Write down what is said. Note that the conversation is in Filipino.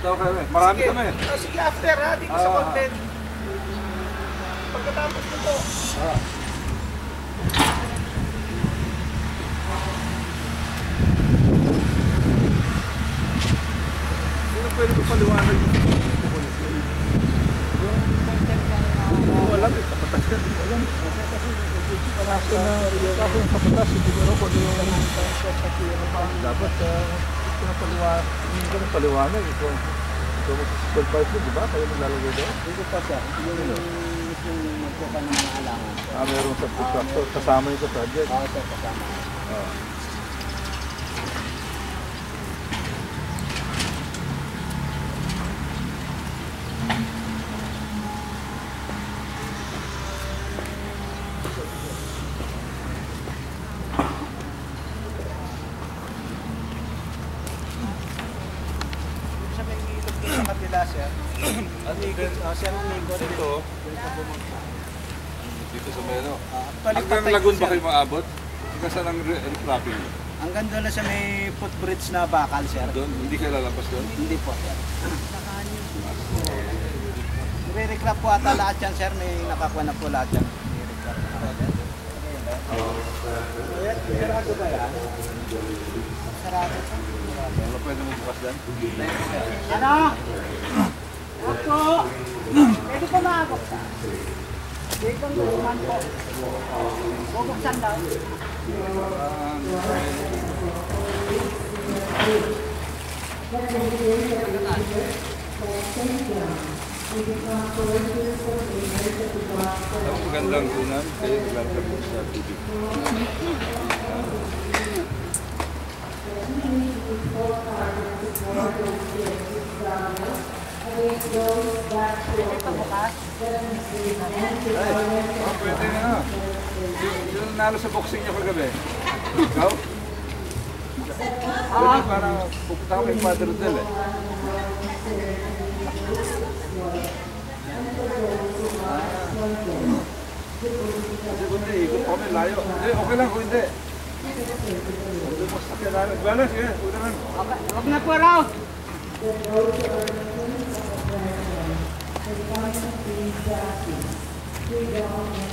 daw kayo eh. Marami kami. Sige, after ha, dito sa content. Pagkatapos nito. Sino pwede ko paliwanag yung wala eh, kapatas yan. Wala. Kaso yung kapatas, hindi ko rin kung yung dapat hindi ko paliwanag. Ito mag-supervise mo, di ba? Kayo maglalagay doon? Dito pa siya. Yung magkuka ng mga alangan. Mayroong subcontractor. Kasama yung sa project. Oo, sir, kasama. Dito sa Meno. Hanggang Lagun ba kayo maabot? Hanggang saan ang traffic? Hanggang doon na sa may footbridge na bakal, sir. Doon? Hindi kayo lalabas doon? Hindi po, sir. Re-recrap po ata lahat yan, sir. May nakakuha na po lahat yan. Re-recrap na ata. Sarado ba yan? Sarado. Wala pwede mo bukas dyan? Ano? Ako! Pwede ko maabuksan. Dito ang naman po. Bubuksan daw. Ang magandang unan, kayo naglalagay po sa tubig. Pwede na. Yung nalo sa boxing niya kagabi. Ikaw? Pwede para pupunta kami kay Father Del eh. Kasi kung hindi, ikot kami layo. Okay lang kung hindi. Hindi mo sakyan namin. Balance, sige. Huwag na po raw! Thank you.